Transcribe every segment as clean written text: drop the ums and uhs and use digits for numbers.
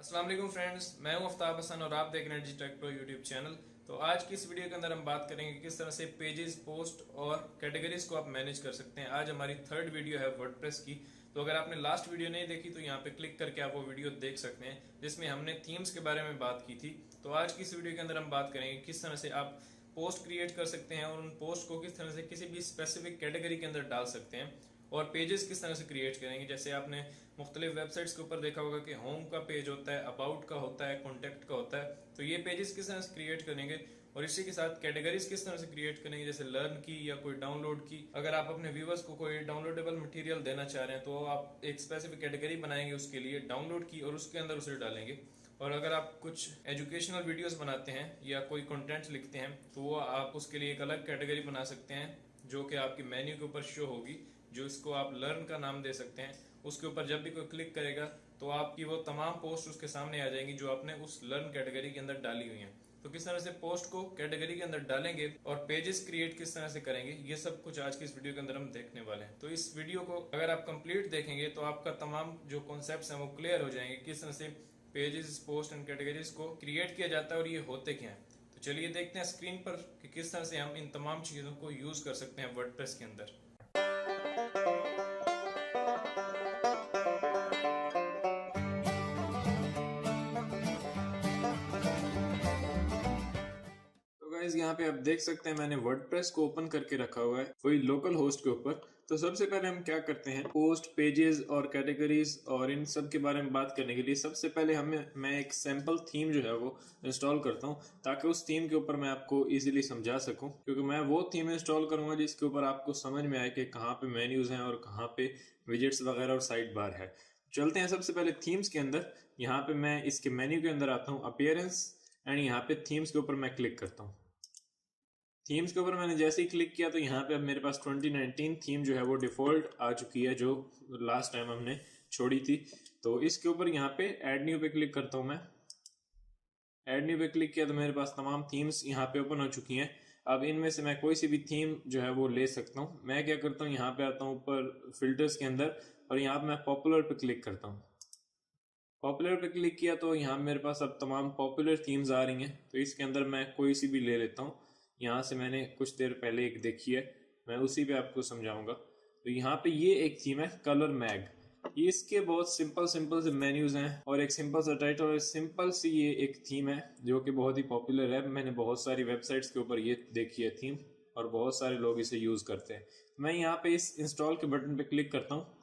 अस्सलाम वालेकुम फ्रेंड्स, मैं हूं आफ्ताब हसन और आप देख रहे हैं टेक प्रो यूट्यूब चैनल। तो आज की इस वीडियो के अंदर हम बात करेंगे किस तरह से पेजेस, पोस्ट और कैटेगरीज को आप मैनेज कर सकते हैं। आज हमारी थर्ड वीडियो है वर्डप्रेस की। तो अगर आपने लास्ट वीडियो नहीं देखी तो यहाँ पे क्लिक करके आप वो वीडियो देख सकते हैं जिसमें हमने थीम्स के बारे में बात की थी। तो आज की इस वीडियो के अंदर हम बात करेंगे किस तरह से आप पोस्ट क्रिएट कर सकते हैं और उन पोस्ट को किस तरह से किसी भी स्पेसिफिक कैटेगरी के अंदर डाल सकते हैं और पेजेस किस तरह से क्रिएट करेंगे। जैसे आपने मुख्तलिफ वेबसाइट्स के ऊपर देखा होगा कि होम का पेज होता है, अबाउट का होता है, कॉन्टैक्ट का होता है। तो ये पेजेस किस तरह से क्रिएट करेंगे और इसी के साथ कैटेगरीज किस तरह से क्रिएट करेंगे, जैसे लर्न की या कोई डाउनलोड की। अगर आप अपने व्यूवर्स को कोई डाउनलोडेबल मटेरियल देना चाह रहे हैं तो आप एक स्पेसिफिक कैटेगरी बनाएंगे उसके लिए डाउनलोड की और उसके अंदर उसे डालेंगे। और अगर आप कुछ एजुकेशनल वीडियोस बनाते हैं या कोई कंटेंट लिखते हैं तो वो आप उसके लिए एक अलग कैटेगरी बना सकते हैं जो कि आपकी मेन्यू के ऊपर शो होगी, जो इसको आप लर्न का नाम दे सकते हैं। उसके ऊपर जब भी कोई क्लिक करेगा तो आपकी वो तमाम पोस्ट उसके सामने आ जाएंगी जो आपने उस लर्न कैटेगरी के अंदर डाली हुई हैं। तो किस तरह से पोस्ट को कैटेगरी के अंदर डालेंगे और पेजेस क्रिएट किस तरह से करेंगे, ये सब कुछ आज की इस वीडियो के अंदर हम देखने वाले हैं। तो इस वीडियो को अगर आप कंप्लीट देखेंगे तो आपका तमाम जो कॉन्सेप्ट्स हैं वो क्लियर हो जाएंगे, किस तरह से पेजेस, पोस्ट एंड कैटेगरीज को क्रिएट किया जाता है और ये होते क्या हैं। तो चलिए देखते हैं स्क्रीन पर कि किस तरह से हम इन तमाम चीज़ों को यूज़ कर सकते हैं वर्डप्रेस के अंदर। तो गाइस यहाँ पे आप देख सकते हैं मैंने वर्डप्रेस को ओपन करके रखा हुआ है वही लोकल होस्ट के ऊपर। तो सबसे पहले हम क्या करते हैं, पोस्ट, पेजेस और कैटेगरीज और इन सब के बारे में बात करने के लिए सबसे पहले मैं एक सैंपल थीम जो है वो इंस्टॉल करता हूँ ताकि उस थीम के ऊपर मैं आपको इजीली समझा सकूं, क्योंकि मैं वो थीम इंस्टॉल करूंगा जिसके ऊपर आपको समझ में आए कि कहाँ पे मेन्यूज हैं और कहाँ पे विजेट्स वगैरह और साइड बार है। चलते हैं सबसे पहले थीम्स के अंदर। यहाँ पे मैं इसके मेन्यू के अंदर आता हूँ, अपीयरेंस, एंड यहाँ पे थीम्स के ऊपर मैं क्लिक करता हूँ। थीम्स के ऊपर मैंने जैसे ही क्लिक किया तो यहाँ पे अब मेरे पास 2019 थीम जो है वो डिफॉल्ट आ चुकी है जो लास्ट टाइम हमने छोड़ी थी। तो इसके ऊपर यहाँ पे ऐड न्यू पे क्लिक करता हूँ मैं। ऐड न्यू पे क्लिक किया तो मेरे पास तमाम थीम्स यहाँ पे ओपन हो चुकी हैं। अब इनमें से मैं कोई सी भी थीम जो है वो ले सकता हूँ। मैं क्या करता हूँ, यहाँ पे आता हूँ ऊपर फिल्टर्स के अंदर और यहाँ पे मैं पॉपुलर पे क्लिक करता हूँ। पॉपुलर पे क्लिक किया तो यहाँ मेरे पास अब तमाम पॉपुलर थीम्स आ रही हैं। तो इसके अंदर मैं कोई सी भी ले लेता हूँ। यहाँ से मैंने कुछ देर पहले एक देखी है, मैं उसी पे आपको समझाऊंगा। तो यहाँ पे ये एक थीम है कलर मैग। ये इसके बहुत सिंपल सिंपल से मेन्यूज हैं और एक सिंपल सा टाइटल और सिंपल सी ये एक थीम है जो कि बहुत ही पॉपुलर है। मैंने बहुत सारी वेबसाइट्स के ऊपर ये देखी है थीम और बहुत सारे लोग इसे यूज करते हैं। मैं यहाँ पे इस इंस्टॉल के बटन पे क्लिक करता हूँ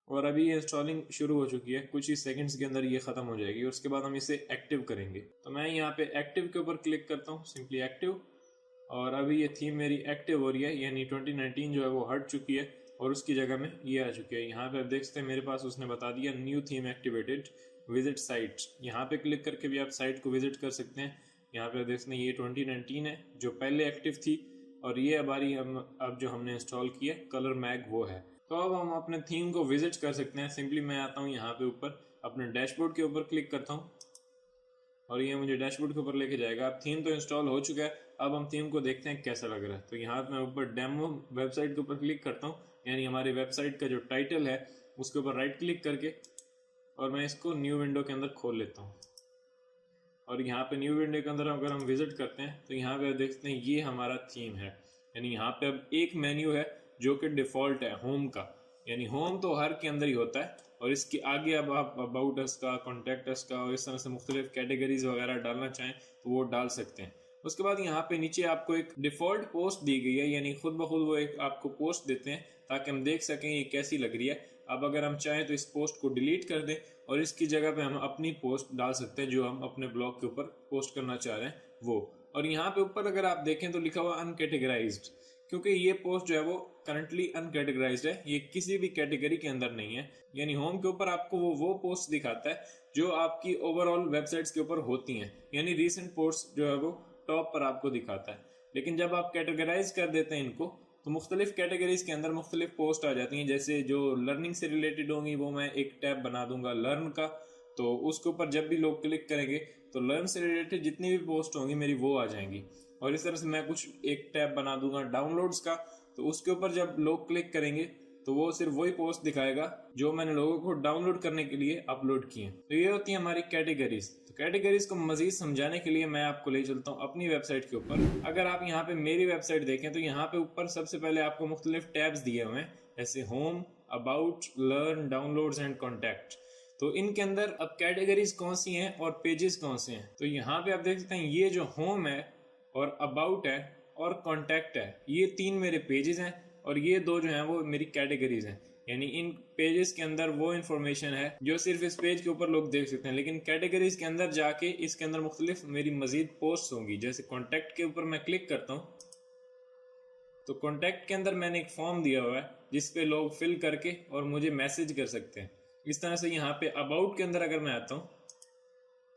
और अभी ये इंस्टॉलिंग शुरू हो चुकी है। कुछ ही सेकंड्स के अंदर ये खत्म हो जाएगी और उसके बाद हम इसे एक्टिव करेंगे। तो मैं यहाँ पे एक्टिव के ऊपर क्लिक करता हूँ, सिंपली एक्टिव, और अभी ये थीम मेरी एक्टिव हो रही है, यानी 2019 जो है वो हट चुकी है और उसकी जगह में ये आ चुकी है। यहाँ पे आप देख सकते हैं मेरे पास उसने बता दिया new theme activated, visit site. यहाँ पे क्लिक करके भी आप साइट को विजिट कर सकते हैं। यहाँ पे देख सकते हैं ये 2019 है जो पहले एक्टिव थी और ये अब जो हमने इंस्टॉल किया कलर मैग वो है। तो अब हम अपने थीम को विजिट कर सकते हैं। सिंपली मैं आता हूँ यहाँ पे ऊपर अपने डैशबोर्ड के ऊपर क्लिक करता हूँ और ये मुझे डैशबोर्ड के ऊपर लेके जाएगा। अब थीम तो इंस्टॉल हो चुका है, अब हम थीम को देखते हैं कैसा लग रहा है। तो यहाँ मैं ऊपर डेमो वेबसाइट के ऊपर क्लिक करता हूँ, यानी हमारी वेबसाइट का जो टाइटल है उसके ऊपर राइट क्लिक करके और मैं इसको न्यू विंडो के अंदर खोल लेता हूँ। और यहाँ पे न्यू विंडो के अंदर अगर हम विजिट करते हैं तो यहाँ पे देखते हैं ये हमारा थीम है। यानी यहाँ पे अब एक मेन्यू है जो कि डिफॉल्ट है होम का, यानी होम तो हर के अंदर ही होता है और इसके आगे अब आप अबाउट अस का, कॉन्टैक्ट अस का और इस तरह से मुख्तलिफ कैटेगरीज वगैरह डालना चाहें तो वो डाल सकते हैं। उसके बाद यहाँ पे नीचे आपको एक डिफॉल्ट पोस्ट दी गई है, यानी खुद ब खुद वो एक आपको पोस्ट देते हैं ताकि हम देख सकें ये कैसी लग रही है। अब अगर हम चाहें तो इस पोस्ट को डिलीट कर दें और इसकी जगह पे हम अपनी पोस्ट डाल सकते हैं जो हम अपने ब्लॉग के ऊपर पोस्ट करना चाह रहे हैं वो। और यहाँ पे ऊपर अगर आप देखें तो लिखा हुआ अनकैटेगराइज्ड, क्योंकि ये पोस्ट जो है वो करंटली अनकैटेगराइज्ड है, ये किसी भी कैटेगरी के अंदर नहीं है। यानी होम के ऊपर आपको वो पोस्ट दिखाता है जो आपकी ओवरऑल वेबसाइट्स के ऊपर होती हैं, यानी रीसेंट पोस्ट जो है वो टॉप पर आपको दिखाता है। लेकिन जब आप कैटेगराइज कर देते हैं इनको तो मुख्तलिफ कैटेगरीज के अंदर मुख्तलिफ पोस्ट आ जाती हैं। जैसे जो लर्निंग से रिलेटेड होंगी वो मैं एक टैब बना दूंगा लर्न का, तो उसके ऊपर जब भी लोग क्लिक करेंगे तो लर्न से रिलेटेड जितनी भी पोस्ट होंगी मेरी वो आ जाएंगी। और इस तरह से मैं कुछ एक टैब बना दूंगा डाउनलोड्स का, तो उसके ऊपर जब लोग क्लिक करेंगे तो वो सिर्फ वही पोस्ट दिखाएगा जो मैंने लोगों को डाउनलोड करने के लिए अपलोड किए। तो ये होती है हमारी कैटेगरीज। तो कैटेगरीज को मजीद समझाने के लिए मैं आपको ले चलता हूँ अपनी वेबसाइट के ऊपर। अगर आप यहाँ पे मेरी वेबसाइट देखें तो यहाँ पे ऊपर सबसे पहले आपको मुख्तलिफ टैब्स दिए हुए हैं, जैसे home, about, learn, downloads and contact. तो इनके अंदर अब कैटेगरीज कौन सी हैं और पेजेस कौन से हैं। तो यहाँ पे आप देख सकते हैं ये जो होम है और अबाउट है और कॉन्टैक्ट है, ये 3 मेरे पेजेस हैं और ये 2 जो हैं वो मेरी कैटेगरीज हैं। यानी इन पेजेस के अंदर वो इन्फॉर्मेशन है जो सिर्फ इस पेज के ऊपर लोग देख सकते हैं, लेकिन कैटेगरीज के अंदर जाके इसके अंदर मुख्तलिफ मेरी मजीद पोस्ट होंगी। जैसे कॉन्टैक्ट के ऊपर मैं क्लिक करता हूँ तो कॉन्टैक्ट के अंदर मैंने एक फॉर्म दिया हुआ है जिसपे लोग फिल करके और मुझे मैसेज कर सकते हैं। इस तरह से यहाँ पे अबाउट के अंदर अगर मैं आता हूँ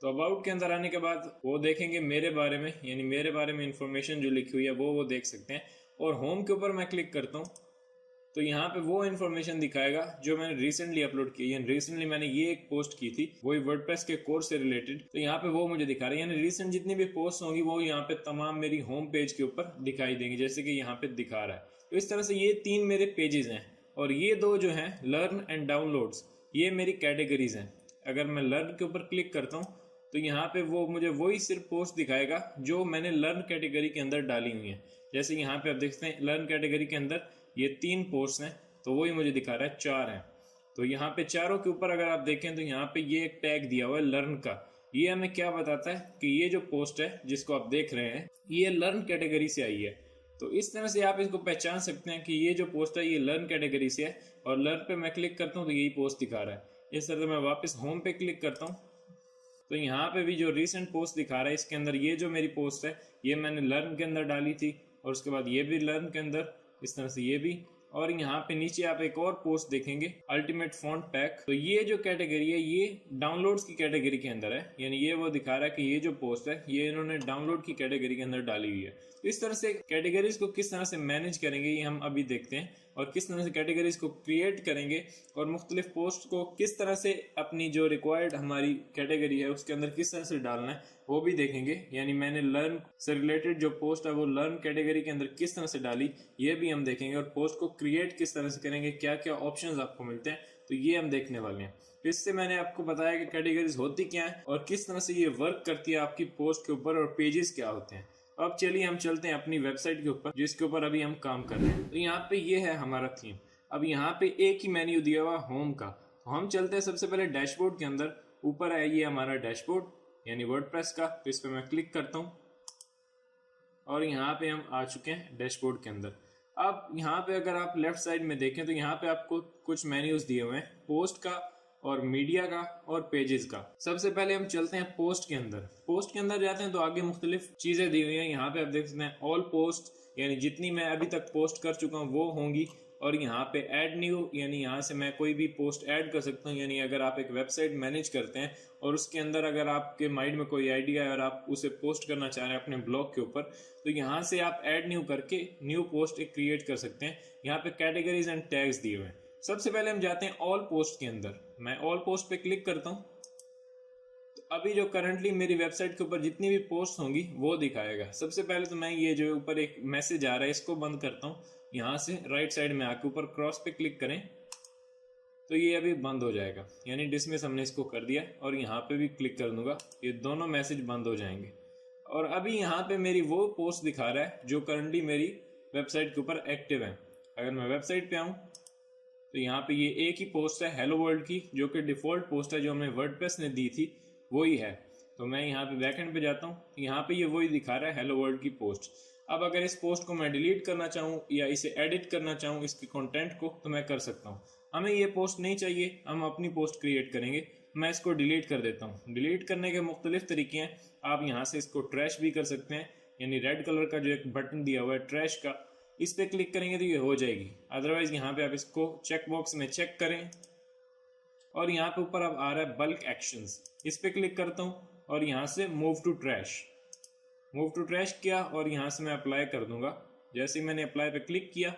तो अबाउट के अंदर आने के बाद वो देखेंगे मेरे बारे में, यानी मेरे बारे में इंफॉर्मेशन जो लिखी हुई है वो देख सकते हैं। और होम के ऊपर मैं क्लिक करता हूँ तो यहाँ पे वो इन्फॉर्मेशन दिखाएगा जो मैंने रिसेंटली अपलोड की। यानी रिसेंटली मैंने ये एक पोस्ट की थी वही वर्डप्रेस के कोर्स से रिलेटेड, तो यहाँ पे वो मुझे दिखा रहा है। यानी रिसेंट जितनी भी पोस्ट होंगी वो यहाँ पे तमाम मेरी होम पेज के ऊपर दिखाई देंगी, जैसे कि यहाँ पे दिखा रहा है। तो इस तरह से ये 3 मेरे पेजेस हैं और ये 2 जो हैं लर्न एंड डाउनलोड्स, ये मेरी कैटेगरीज हैं। अगर मैं लर्न के ऊपर क्लिक करता हूँ तो यहाँ पे वो मुझे वही सिर्फ पोस्ट दिखाएगा जो मैंने लर्न कैटेगरी के अंदर डाली हुई है। जैसे यहाँ पे आप देखते हैं लर्न कैटेगरी के अंदर ये 3 पोस्ट हैं तो वही मुझे दिखा रहा है 4 हैं। तो यहाँ पे चारों के ऊपर अगर आप देखें तो यहाँ पे ये एक टैग दिया हुआ है लर्न का। ये हमें क्या बताता है कि ये जो पोस्ट है जिसको आप देख रहे हैं ये लर्न कैटेगरी से आई है। तो इस तरह से आप इसको पहचान सकते हैं कि ये जो पोस्ट है ये लर्न कैटेगरी से है। और लर्न पे मैं क्लिक करता हूँ तो यही पोस्ट दिखा रहा है। इस तरह से मैं वापस होम पे क्लिक करता हूँ तो यहाँ पे भी जो रिसेंट पोस्ट दिखा रहा है इसके अंदर ये जो मेरी पोस्ट है ये मैंने लर्न के अंदर डाली थी और उसके बाद ये भी लर्न के अंदर, इस तरह से ये भी। और यहाँ पे नीचे आप एक और पोस्ट देखेंगे अल्टीमेट फॉन्ट पैक। तो ये जो कैटेगरी है ये डाउनलोड्स की कैटेगरी के अंदर है, यानी ये वो दिखा रहा है कि ये जो पोस्ट है ये इन्होंने डाउनलोड की कैटेगरी के अंदर डाली हुई है। तो इस तरह से कैटेगरीज को किस तरह से मैनेज करेंगे ये हम अभी देखते हैं, और किस तरह से कैटेगरीज को क्रिएट करेंगे और मुख्तलिफ पोस्ट को किस तरह से अपनी जो रिक्वायर्ड हमारी कैटेगरी है उसके अंदर किस तरह से डालना है वो भी देखेंगे। यानी मैंने लर्न से रिलेटेड जो पोस्ट है वो लर्न कैटेगरी के अंदर किस तरह से डाली ये भी हम देखेंगे, और पोस्ट को क्रिएट किस तरह से करेंगे, क्या क्या ऑप्शंस आपको मिलते हैं तो ये हम देखने वाले हैं। इससे मैंने आपको बताया कि कैटेगरीज होती क्या है और किस तरह से ये वर्क करती है आपकी पोस्ट के ऊपर और पेजेस क्या होते हैं। अब चलिए हम चलते हैं अपनी वेबसाइट के ऊपर जिसके ऊपर अभी हम काम कर रहे हैं। तो यहाँ पे ये है हमारा थीम। अब यहाँ पे एक ही मेन्यू दिया हुआ होम का, तो हम चलते हैं सबसे पहले डैशबोर्ड के अंदर। ऊपर है ये हमारा डैशबोर्ड यानी वर्डप्रेस का, तो इस पर मैं क्लिक करता हूँ और यहाँ पे हम आ चुके हैं डैशबोर्ड के अंदर। अब यहाँ पे अगर आप लेफ्ट साइड में देखें तो यहाँ पे आपको कुछ मेन्यूज दिए हुए हैं पोस्ट का और मीडिया का और पेजेस का। सबसे पहले हम चलते हैं पोस्ट के अंदर। पोस्ट के अंदर जाते हैं तो आगे मुख्तलिफ चीजें दी हुई हैं। यहाँ पे आप देख सकते हैं ऑल पोस्ट, यानी जितनी मैं अभी तक पोस्ट कर चुका हूँ वो होंगी। और यहाँ पे ऐड न्यू, यानी यहाँ से मैं कोई भी पोस्ट ऐड कर सकता हूँ। यानी अगर आप एक वेबसाइट मैनेज करते हैं और उसके अंदर अगर आपके माइंड में कोई आइडिया है और आप उसे पोस्ट करना चाह रहे हैं अपने ब्लॉग के ऊपर, तो यहाँ से आप ऐड न्यू करके न्यू पोस्ट एक क्रिएट कर सकते हैं। यहाँ पे कैटेगरीज एंड टैग्स दिए हुए हैं। सबसे पहले हम जाते हैं ऑल पोस्ट के अंदर। मैं ऑल पोस्ट पे क्लिक करता हूँ तो अभी जो करंटली मेरी वेबसाइट के ऊपर जितनी भी पोस्ट होंगी वो दिखाएगा। सबसे पहले तो मैं ये जो ऊपर एक मैसेज आ रहा है इसको बंद करता हूँ। यहाँ से राइट साइड में आके ऊपर क्रॉस पे क्लिक करें तो ये अभी बंद हो जाएगा, यानी डिसमिस हमने इसको कर दिया। और यहाँ पे भी क्लिक कर दूंगा, ये दोनों मैसेज बंद हो जाएंगे। और अभी यहाँ पे मेरी वो पोस्ट दिखा रहा है जो करंटली मेरी वेबसाइट के ऊपर एक्टिव है। अगर मैं वेबसाइट पे आऊँ तो यहाँ पे ये एक ही पोस्ट है हेलो वर्ल्ड की, जो कि डिफॉल्ट पोस्ट है जो हमें वर्डप्रेस ने दी थी वही है। तो मैं यहाँ पे बैकएंड पे जाता हूँ, यहाँ पे ये वही दिखा रहा है हेलो वर्ल्ड की पोस्ट। अब अगर इस पोस्ट को मैं डिलीट करना चाहूँ या इसे एडिट करना चाहूँ इसके कंटेंट को, तो मैं कर सकता हूँ। हमें ये पोस्ट नहीं चाहिए, हम अपनी पोस्ट क्रिएट करेंगे। मैं इसको डिलीट कर देता हूँ। डिलीट करने के मुख्तलिफ तरीके हैं। आप यहाँ से इसको ट्रैश भी कर सकते हैं, यानी रेड कलर का जो एक बटन दिया हुआ है ट्रैश का, इस पे क्लिक करेंगे तो ये हो जाएगी। अदरवाइज यहाँ पे आप इसको चेक बॉक्स में चेक करें और यहाँ पे ऊपर अब आ रहा है बल्क एक्शंस, इस पे क्लिक करता हूँ और यहाँ से मूव टू ट्रैश किया और यहाँ से मैं अप्लाई कर दूंगा। जैसे ही मैंने अप्लाई पे क्लिक किया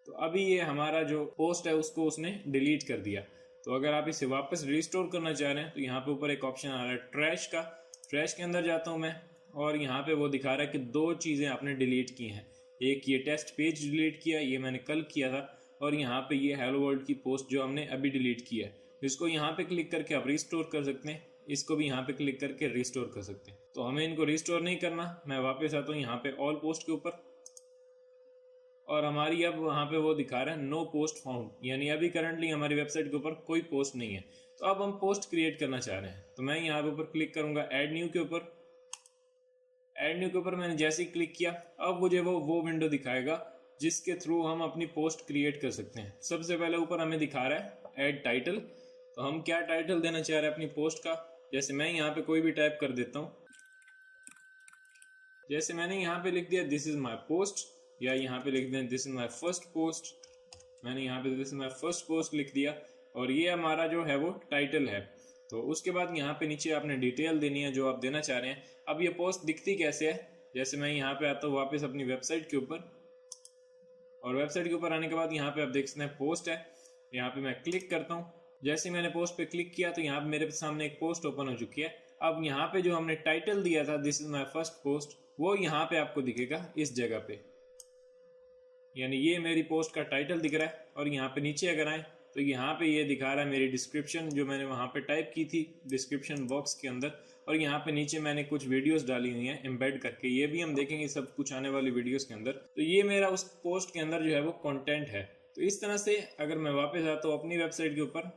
तो अभी ये हमारा जो पोस्ट है उसको उसने डिलीट कर दिया। तो अगर आप इसे वापस रिस्टोर करना चाह रहे हैं तो यहाँ पे ऊपर एक ऑप्शन आ रहा है ट्रैश का। ट्रैश के अंदर जाता हूँ मैं और यहाँ पे वो दिखा रहा है कि 2 चीज़ें आपने डिलीट की हैं। एक ये टेस्ट पेज डिलीट किया, ये मैंने कल किया था, और यहाँ पे ये हेलो वर्ल्ड की पोस्ट जो हमने अभी डिलीट किया है, इसको यहाँ पे क्लिक करके आप रिस्टोर कर सकते हैं। इसको भी यहाँ पे क्लिक करके रिस्टोर कर सकते हैं। तो हमें इनको रिस्टोर नहीं करना, मैं वापस आता हूँ यहाँ पे ऑल पोस्ट के ऊपर, और हमारी अब वहाँ पे वो दिखा रहा है नो पोस्ट फाउंड, यानी अभी करंटली हमारी वेबसाइट के ऊपर कोई पोस्ट नहीं है। तो अब हम पोस्ट क्रिएट करना चाह रहे हैं, तो मैं यहाँ पे ऊपर क्लिक करूंगा ऐड न्यू के ऊपर। ऐड न्यू के ऊपर मैंने जैसे ही क्लिक किया, अब मुझे वो विंडो दिखाएगा जिसके थ्रू हम अपनी पोस्ट क्रिएट कर सकते हैं। सबसे पहले ऊपर हमें दिखा रहा है ऐड टाइटल, तो हम क्या टाइटल देना चाह रहे हैं अपनी पोस्ट का। जैसे मैं यहाँ पे कोई भी टाइप कर देता हूँ, जैसे मैंने यहाँ पे लिख दिया दिस इज माई पोस्ट, या यहाँ पे लिख दें this is my first post. मैंने यहाँ पे this is my first post लिख दिया, और ये हमारा जो है वो टाइटल है। तो उसके बाद यहाँ पे नीचे आपने डिटेल देनी है जो आप देना चाह रहे हैं। अब ये पोस्ट दिखती कैसे है, जैसे मैं यहाँ पे आता हूँ वापस अपनी वेबसाइट के ऊपर, और वेबसाइट के ऊपर आने के बाद यहाँ पे आप देख सकते हैं पोस्ट है, यहाँ पे मैं क्लिक करता हूँ। जैसे मैंने पोस्ट पे क्लिक किया तो यहाँ पे मेरे सामने एक पोस्ट ओपन हो चुकी है। अब यहाँ पे जो हमने टाइटल दिया था this is my first post, वो यहाँ पे आपको दिखेगा इस जगह पे, यानी ये मेरी पोस्ट का टाइटल दिख रहा है। और यहाँ पे नीचे अगर आए तो यहाँ पे ये दिखा रहा है मेरी डिस्क्रिप्शन जो मैंने वहाँ पे टाइप की थी डिस्क्रिप्शन बॉक्स के अंदर, और यहाँ पे नीचे मैंने कुछ वीडियोस डाली हुई हैं एम्बेड करके, ये भी हम देखेंगे सब कुछ आने वाली वीडियोस के अंदर। तो ये मेरा उस पोस्ट के अंदर जो है वो कंटेंट है। तो इस तरह से अगर मैं वापस आता हूँ अपनी वेबसाइट के ऊपर,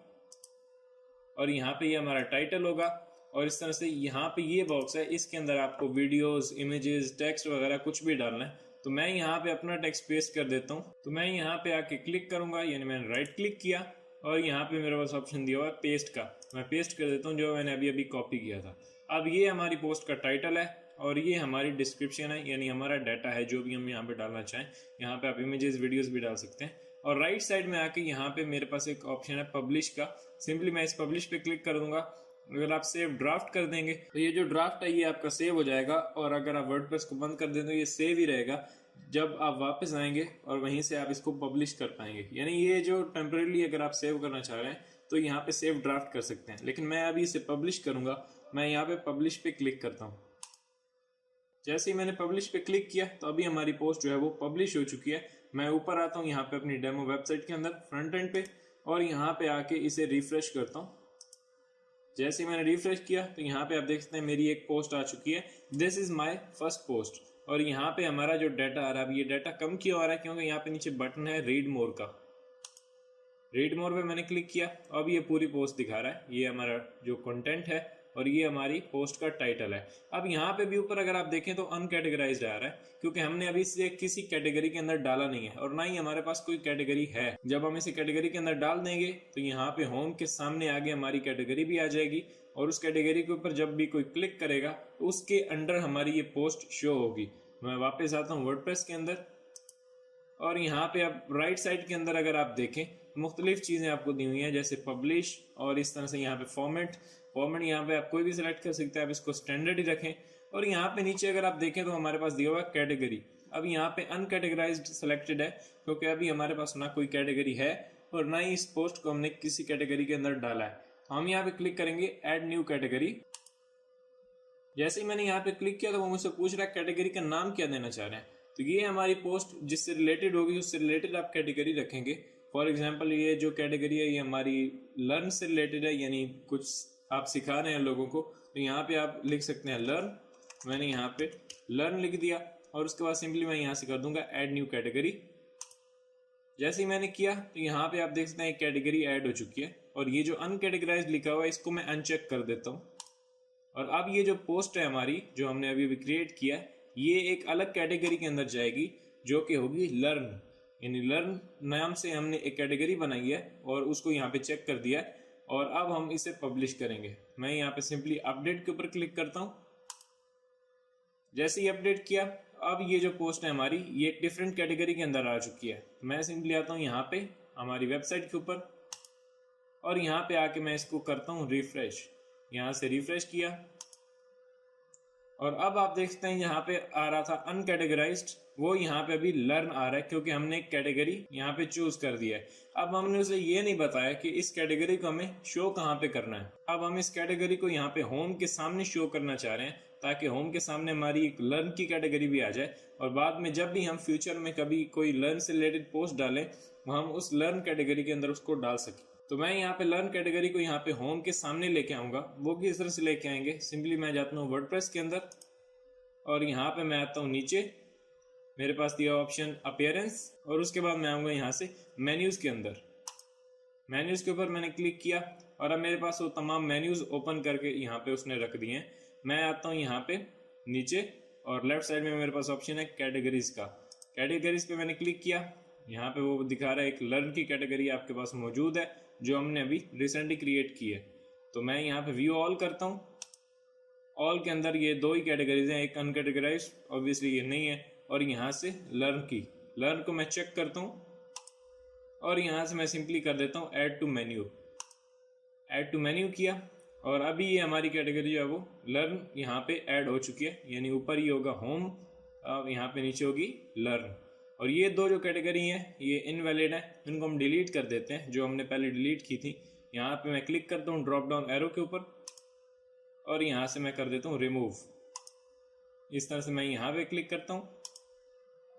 और यहाँ पे ये हमारा टाइटल होगा, और इस तरह से यहाँ पे ये बॉक्स है, इसके अंदर आपको वीडियोस, इमेजेस, टेक्स्ट वगैरह कुछ भी डालना है। तो मैं यहाँ पे अपना टेक्स्ट पेस्ट कर देता हूँ। तो मैं यहाँ पे आके क्लिक करूंगा, यानी मैंने राइट क्लिक किया, और यहाँ पे मेरे पास ऑप्शन दिया हुआ है पेस्ट का, मैं पेस्ट कर देता हूँ जो मैंने अभी अभी कॉपी किया था। अब ये हमारी पोस्ट का टाइटल है, और ये हमारी डिस्क्रिप्शन है, यानी हमारा डाटा है जो भी हम यहाँ पे डालना चाहें। यहाँ पे आप इमेजेस, वीडियोस भी डाल सकते हैं। और राइट साइड में आके यहाँ पे मेरे पास एक ऑप्शन है पब्लिश का, सिंपली मैं इस पब्लिश पे क्लिक कर दूंगा। अगर आप सेव ड्राफ्ट कर देंगे तो ये जो ड्राफ्ट है ये आपका सेव हो जाएगा, और अगर आप वर्डप्रेस को बंद कर दें तो ये सेव ही रहेगा। जब आप वापस आएंगे और वहीं से आप इसको पब्लिश कर पाएंगे, यानी ये जो टेम्परेली अगर आप सेव करना चाह रहे हैं तो यहाँ पे सेव ड्राफ्ट कर सकते हैं। लेकिन मैं अभी इसे पब्लिश करूंगा, मैं यहाँ पे पब्लिश पे क्लिक करता हूँ। जैसे ही मैंने पब्लिश पे क्लिक किया तो अभी हमारी पोस्ट जो है वो पब्लिश हो चुकी है। मैं ऊपर आता हूँ यहाँ पे अपनी डेमो वेबसाइट के अंदर फ्रंट एंड पे, और यहाँ पे आके इसे रिफ्रेश करता हूँ। जैसे ही मैंने रिफ्रेश किया तो यहाँ पे आप देख सकते हैं मेरी एक पोस्ट आ चुकी है, this is my first post. और यहाँ पे हमारा जो डाटा आ रहा है, ये डाटा कम क्यों आ रहा है, क्योंकि यहाँ पे नीचे बटन है रीड मोर का। रीड मोर पे मैंने क्लिक किया, अब ये पूरी पोस्ट दिखा रहा है, ये हमारा जो कंटेंट है, और ये हमारी पोस्ट का टाइटल है। अब यहाँ पे भी ऊपर अगर आप देखें तो अनकैटेगराइज्ड आ रहा है, क्योंकि हमने अभी इसे किसी कैटेगरी के अंदर डाला नहीं है, और ना ही हमारे पास कोई कैटेगरी है। जब हम इसे कैटेगरी के अंदर डाल देंगे तो यहाँ पे होम के सामने आगे हमारी कैटेगरी भी आ जाएगी, और उस कैटेगरी के ऊपर जब भी कोई क्लिक करेगा तो उसके अंडर हमारी ये पोस्ट शो होगी। मैं वापस आता हूँ वर्डप्रेस के अंदर, और यहाँ पे आप राइट साइड के अंदर अगर आप देखें मुख्तलिफ चीज़ें आपको दी हुई हैं, जैसे पब्लिश, और इस तरह से यहाँ पे फॉर्मेट यहाँ पे आप कोई भी सिलेक्ट कर सकते हैं, आप इसको स्टैंडर्ड ही रखें। और यहाँ पे नीचे अगर आप देखें तो हमारे पास दिया हुआ है कैटेगरी। अब यहाँ पे अनकैटेगराइज्ड सिलेक्टेड है, क्योंकि अभी हमारे पास ना कोई कैटेगरी है और ना ही इस पोस्ट को हमने किसी कैटेगरी के अंदर डाला है। हम यहाँ पे क्लिक करेंगे ऐड न्यू कैटेगरी। जैसे ही मैंने यहाँ पे क्लिक किया तो वो मुझसे पूछ रहा है कैटेगरी का नाम क्या देना चाह रहे हैं। तो ये हमारी पोस्ट जिससे रिलेटेड होगी उससे रिलेटेड आप कैटेगरी रखेंगे। फॉर एग्जांपल ये जो कैटेगरी है ये हमारी लर्न से रिलेटेड है, यानी कुछ आप सिखा रहे हैं लोगों को, तो यहाँ पे आप लिख सकते हैं लर्न। मैंने यहाँ पे लर्न लिख दिया, और उसके बाद सिंपली मैं यहाँ से कर दूंगा ऐड न्यू कैटेगरी। जैसे ही मैंने किया तो यहाँ पे आप देख सकते हैं एक कैटेगरी ऐड हो चुकी है, और ये जो अनकैटेगराइज्ड लिखा हुआ है इसको मैं अनचेक कर देता हूँ। और अब ये जो पोस्ट है हमारी जो हमने अभी क्रिएट किया है, ये एक अलग कैटेगरी के अंदर जाएगी जो कि होगी लर्न। यानी लर्न नाम से हमने एक कैटेगरी बनाई है और उसको यहाँ पे चेक कर दिया है, और अब हम इसे पब्लिश करेंगे। मैं यहाँ पे सिंपली अपडेट के ऊपर क्लिक करता हूँ। जैसे ही अपडेट किया, अब ये जो पोस्ट है हमारी ये एक डिफरेंट कैटेगरी के अंदर आ चुकी है। मैं सिंपली आता हूँ यहाँ पे हमारी वेबसाइट के ऊपर, और यहाँ पे आके मैं इसको करता हूँ रिफ्रेश। यहाँ से रिफ्रेश किया, और अब आप देख सकते हैं यहाँ पे आ रहा था अनकैटेगराइज्ड, वो यहाँ पे अभी लर्न आ रहा है क्योंकि हमने एक कैटेगरी यहाँ पे चूज कर दिया है। अब हमने उसे ये नहीं बताया कि इस कैटेगरी को हमें शो कहाँ पे करना है। अब हम इस कैटेगरी को यहाँ पे होम के सामने शो करना चाह रहे हैं ताकि होम के सामने हमारी एक लर्न की कैटेगरी भी आ जाए और बाद में जब भी हम फ्यूचर में कभी कोई लर्न से रिलेटेड पोस्ट डालें तो हम उस लर्न कैटेगरी के अंदर उसको डाल सकें। तो मैं यहाँ पे लर्न कैटेगरी को यहाँ पे होम के सामने लेके आऊंगा। वो किस तरह से लेके आएंगे, सिंपली मैं जाता हूँ वर्डप्रेस के अंदर और यहाँ पे मैं आता हूँ नीचे, मेरे पास दिया ऑप्शन अपीयरेंस और उसके बाद मैं आऊँगा यहाँ से मेन्यूज के अंदर। मेन्यूज के ऊपर मैंने क्लिक किया और अब मेरे पास वो तमाम मेन्यूज ओपन करके यहाँ पे उसने रख दिए हैं। मैं आता हूँ यहाँ पे नीचे और लेफ्ट साइड में मेरे पास ऑप्शन है कैटेगरीज का। कैटेगरीज पे मैंने क्लिक किया, यहाँ पे वो दिखा रहा है एक लर्न की कैटेगरी आपके पास मौजूद है जो हमने अभी रिसेंटली क्रिएट की है। तो मैं यहाँ पे व्यू ऑल करता हूँ। ऑल के अंदर ये दो ही कैटेगरीज हैं, एक अनकैटेगराइज ऑब्वियसली ये नहीं है, और यहाँ से लर्न को मैं चेक करता हूँ और यहाँ से मैं सिंपली कर देता हूँ ऐड टू मेन्यू किया और अभी ये हमारी कैटेगरी जो है वो लर्न यहाँ पे ऐड हो चुकी है। यानी ऊपर ही होगा होम, अब यहाँ पे नीचे होगी लर्न। और ये दो जो कैटेगरी हैं ये इनवैलिड है, इनको हम डिलीट कर देते हैं जो हमने पहले डिलीट की थी। यहाँ पे मैं क्लिक करता हूँ ड्रॉप डाउन एरो के ऊपर और यहाँ से मैं कर देता हूँ रिमूव। इस तरह से मैं यहाँ पे क्लिक करता हूँ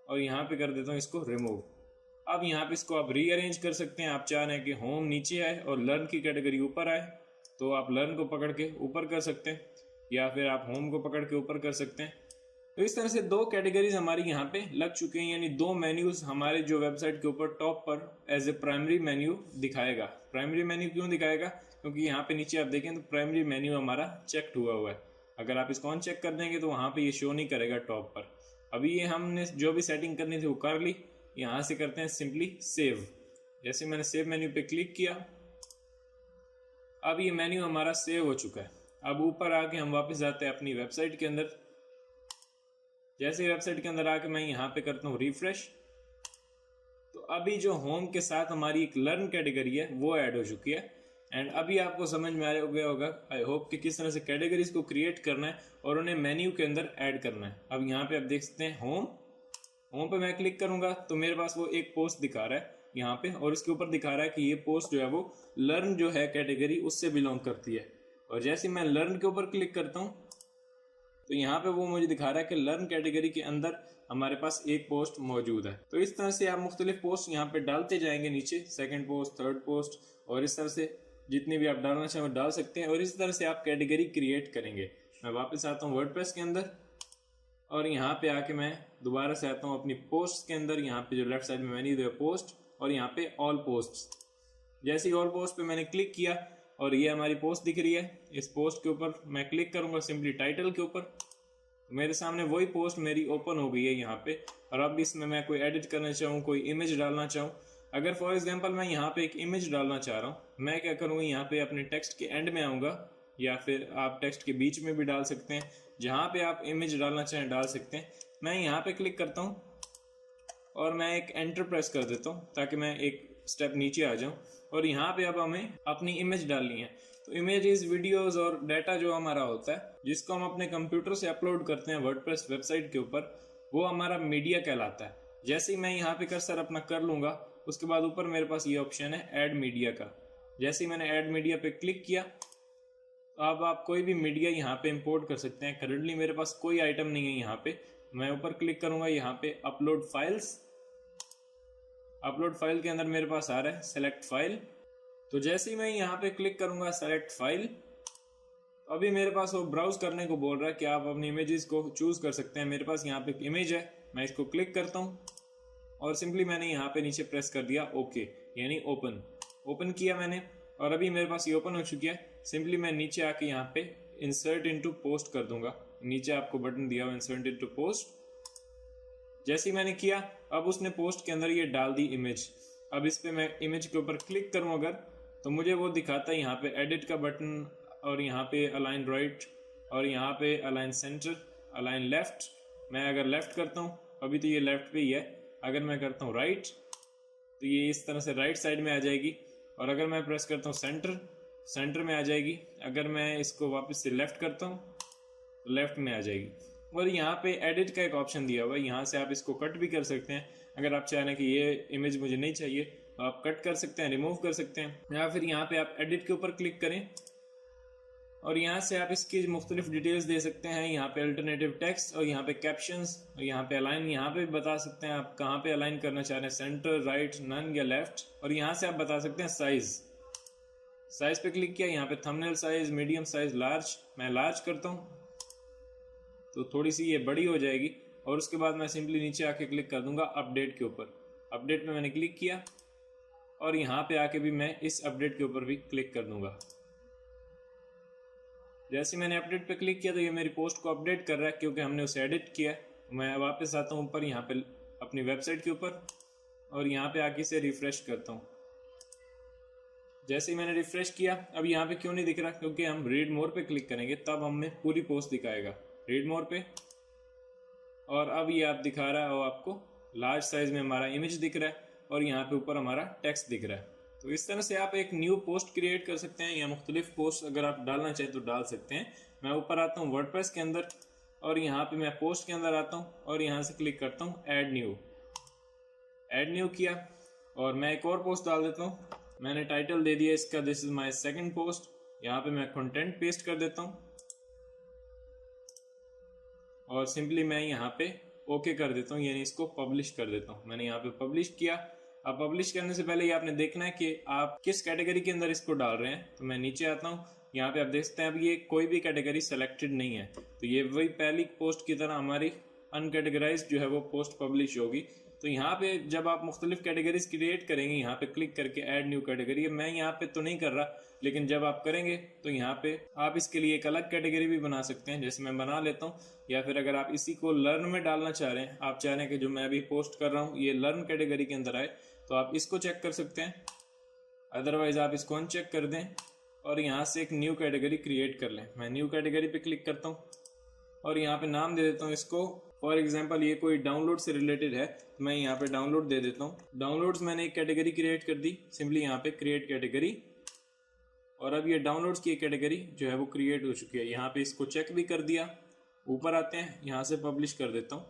और यहाँ पे कर देता हूँ इसको रिमूव। अब यहाँ पे इसको आप रीअरेंज कर सकते हैं। आप चाह रहे हैं कि होम नीचे आए और लर्न की कैटेगरी ऊपर आए तो आप लर्न को पकड़ के ऊपर कर सकते हैं या फिर आप होम को पकड़ के ऊपर कर सकते हैं। तो इस तरह से दो कैटेगरीज हमारी यहाँ पे लग चुके हैं, यानी दो मेन्यूज हमारे जो वेबसाइट के ऊपर टॉप पर एज ए प्राइमरी मेन्यू दिखाएगा। प्राइमरी मेन्यू क्यों दिखाएगा, क्योंकि यहाँ पे नीचे आप देखें तो प्राइमरी मेन्यू हमारा चेक्ड हुआ है। अगर आप इसको अनचेक कर देंगे तो वहाँ पे ये शो नहीं करेगा टॉप पर। अभी ये हमने जो भी सेटिंग करनी थी वो कर ली। यहाँ से करते हैं सिंपली सेव। जैसे मैंने सेव मेन्यू पे क्लिक किया, अब ये मेन्यू हमारा सेव हो चुका है। अब ऊपर आके हम वापस जाते हैं अपनी वेबसाइट के अंदर। जैसे वेबसाइट के अंदर आके मैं यहाँ पे करता हूँ रिफ्रेश, तो अभी जो होम के साथ हमारी एक लर्न कैटेगरी है वो ऐड हो चुकी है। एंड अभी आपको समझ में आ गया होगा आई होप कि किस तरह से कैटेगरीज को क्रिएट करना है और उन्हें मेन्यू के अंदर ऐड करना है। अब यहाँ पे आप देख सकते हैं होम पे मैं क्लिक करूंगा तो मेरे पास वो एक पोस्ट दिखा रहा है यहाँ पे और इसके ऊपर दिखा रहा है कि ये पोस्ट जो है वो लर्न जो है कैटेगरी उससे बिलोंग करती है। और जैसे मैं लर्न के ऊपर क्लिक करता हूँ तो यहाँ पे वो मुझे दिखा रहा है कि लर्न कैटेगरी के अंदर हमारे पास एक पोस्ट मौजूद है। तो इस तरह से आप मुख्तलिफ पोस्ट यहाँ पे डालते जाएंगे नीचे, सेकंड पोस्ट, थर्ड पोस्ट, और इस तरह से जितने भी आप डालना चाहें वो डाल सकते हैं और इस तरह से आप कैटेगरी क्रिएट करेंगे। मैं वापस आता हूँ वर्डप्रेस के अंदर और यहाँ पे आके मैं दोबारा से आता हूँ अपनी पोस्ट के अंदर। यहाँ पे जो लेफ्ट साइड में मैंने दिया पोस्ट और यहाँ पे ऑल पोस्ट। जैसे ही ऑल पोस्ट पे मैंने क्लिक किया और ये हमारी पोस्ट दिख रही है, इस पोस्ट के ऊपर मैं क्लिक करूंगा सिंपली टाइटल के ऊपर, मेरे सामने वही पोस्ट मेरी ओपन हो गई है यहाँ पे। और अब इसमें मैं कोई एडिट करना चाहूँ, कोई इमेज डालना चाहूँ, अगर फॉर एग्जांपल मैं यहाँ पे एक इमेज डालना चाह रहा हूँ, मैं क्या करूँगा, यहाँ पे अपने टेक्स्ट के एंड में आऊँगा या फिर आप टेक्स्ट के बीच में भी डाल सकते हैं, जहाँ पे आप इमेज डालना चाहें डाल सकते हैं। मैं यहाँ पे क्लिक करता हूँ और मैं एक एंटर प्रेस कर देता हूँ ताकि मैं एक स्टेप नीचे आ जाऊँ। और यहाँ पे अब हमें अपनी इमेज डालनी है। तो इमेजेस, वीडियोस और डाटा जो हमारा होता है जिसको हम अपने कंप्यूटर से अपलोड करते हैं वर्डप्रेस वेबसाइट के ऊपर, वो हमारा मीडिया कहलाता है। जैसे ही मैं यहाँ पे कर्सर अपना कर लूँगा उसके बाद ऊपर मेरे पास ये ऑप्शन है ऐड मीडिया का। जैसे ही मैंने ऐड मीडिया पे क्लिक किया तो अब आप कोई भी मीडिया यहाँ पे इंपोर्ट कर सकते हैं। करंटली मेरे पास कोई आइटम नहीं है यहाँ पे। मैं ऊपर क्लिक करूँगा, यहाँ पे अपलोड फाइल्स, अपलोड फाइल के अंदर मेरे पास आ रहा है सेलेक्ट फाइल। तो जैसे ही मैं यहाँ पे क्लिक करूंगा सेलेक्ट फाइल, अभी मेरे पास वो ब्राउज करने को बोल रहा है कि आप अपनी इमेजेस को चूज कर सकते हैं। मेरे पास यहाँ पे एक इमेज है, मैं इसको क्लिक करता हूँ और सिंपली मैंने यहाँ पे नीचे प्रेस कर दिया ओके, यानी ओपन किया मैंने और अभी मेरे पास ये ओपन हो चुकी है। सिंपली मैं नीचे आके यहाँ पे इंसर्ट इनटू पोस्ट कर दूंगा। नीचे आपको बटन दिया हुआ इंसर्ट इनटू पोस्ट, जैसे ही मैंने किया अब उसने पोस्ट के अंदर ये डाल दी इमेज। अब इस पे मैं इमेज के ऊपर क्लिक करूं अगर, तो मुझे वो दिखाता है यहाँ पे एडिट का बटन और यहाँ पे अलाइन राइट और यहाँ पे अलाइन सेंटर, अलाइन लेफ्ट। मैं अगर लेफ्ट करता हूँ, अभी तो ये लेफ्ट पे ही है, अगर मैं करता हूँ राइट तो ये इस तरह से राइट साइड में आ जाएगी। और अगर मैं प्रेस करता हूँ सेंटर में आ जाएगी। अगर मैं इसको वापस से लेफ्ट करता हूँ तो लेफ्ट में आ जाएगी। और यहाँ पे एडिट का एक ऑप्शन दिया हुआ है, यहाँ से आप इसको कट भी कर सकते हैं। अगर आप चाहें कि ये इमेज मुझे नहीं चाहिए तो आप कट कर सकते हैं, रिमूव कर सकते हैं, या फिर यहाँ पे आप एडिट के ऊपर क्लिक करें और यहाँ से आप इसकी मुख्तलिफ डिटेल्स दे सकते हैं। यहाँ पे अल्टरनेटिव टेक्स्ट और यहाँ पे कैप्शंस और यहाँ पे अलाइन, यहाँ पे भी बता सकते हैं आप कहाँ पे अलाइन करना चाह रहे हैं, सेंटर, राइट, नन या लेफ्ट। और यहाँ से आप बता सकते हैं साइज पे क्लिक किया, यहाँ पे thumbnail size, medium size, large. मैं लार्ज करता हूँ तो थोड़ी सी ये बड़ी हो जाएगी। और उसके बाद मैं सिंपली नीचे आके क्लिक कर दूंगा अपडेट के ऊपर। अपडेट में मैंने क्लिक किया और यहाँ पे आके भी मैं इस अपडेट के ऊपर भी क्लिक कर दूंगा। जैसे मैंने अपडेट पे क्लिक किया तो ये मेरी पोस्ट को अपडेट कर रहा है क्योंकि हमने उसे एडिट किया। मैं वापस आता हूँ ऊपर यहाँ पे अपनी वेबसाइट के ऊपर और यहाँ पे आके इसे रिफ्रेश करता हूँ। जैसे ही मैंने रिफ्रेश किया, अब यहाँ पे क्यों नहीं दिख रहा, क्योंकि हम रीड मोर पे क्लिक करेंगे तब हमें पूरी पोस्ट दिखाएगा। रीड मोर पे, और अब ये आप दिखा रहा है और आपको लार्ज साइज में हमारा इमेज दिख रहा है और यहाँ पे ऊपर हमारा टेक्स्ट दिख रहा है। तो इस तरह से आप एक न्यू पोस्ट क्रिएट कर सकते हैं या मुख्तलिफ पोस्ट अगर आप डालना चाहें तो डाल सकते हैं। मैं ऊपर आता हूँ वर्डप्रेस के अंदर और यहाँ पे मैं पोस्ट के अंदर आता हूँ और यहाँ से क्लिक करता हूँ ऐड न्यू किया और मैं एक और पोस्ट डाल देता हूँ। मैंने टाइटल दे दिया इसका, this is my second post. यहाँ पे मैं कंटेंट पेस्ट कर देता हूँ और सिंपली मैं यहाँ पे ओके कर देता हूँ, यानी इसको पब्लिश कर देता हूँ। मैंने यहाँ पे पब्लिश किया। अब पब्लिश करने से पहले ये आपने देखना है कि आप किस कैटेगरी के अंदर इसको डाल रहे हैं। तो मैं नीचे आता हूँ, यहाँ पे आप देख सकते हैं अब ये कोई भी कैटेगरी सेलेक्टेड नहीं है। तो ये वही पहली पोस्ट की तरह हमारी अनकैटेगराइज्ड जो है वो पोस्ट पब्लिश होगी। तो यहाँ पे जब आप मुख्तलिफ कैटेगरीज क्रिएट करेंगे, यहाँ पे क्लिक करके ऐड न्यू कैटेगरी, मैं यहाँ पे तो नहीं कर रहा, लेकिन जब आप करेंगे तो यहाँ पे आप इसके लिए एक अलग कैटेगरी भी बना सकते हैं, जैसे मैं बना लेता हूँ। या फिर अगर आप इसी को लर्न में डालना चाह रहे हैं, आप चाह रहे हैं कि जो मैं अभी पोस्ट कर रहा हूँ ये लर्न कैटेगरी के अंदर आए, तो आप इसको चेक कर सकते हैं। अदरवाइज आप इसको अनचेक कर दें और यहाँ से एक न्यू कैटेगरी क्रिएट कर लें। मैं न्यू कैटेगरी पे क्लिक करता हूँ और यहाँ पे नाम दे देता हूँ इसको। फॉर एग्जांपल ये कोई डाउनलोड से रिलेटेड है तो मैं यहाँ पे डाउनलोड दे देता हूँ। डाउनलोड्स मैंने एक कैटेगरी क्रिएट कर दी, सिंपली यहाँ पे क्रिएट कैटेगरी, और अब ये डाउनलोड्स की कैटेगरी जो है वो क्रिएट हो चुकी है। यहाँ पे इसको चेक भी कर दिया। ऊपर आते हैं, यहाँ से पब्लिश कर देता हूँ।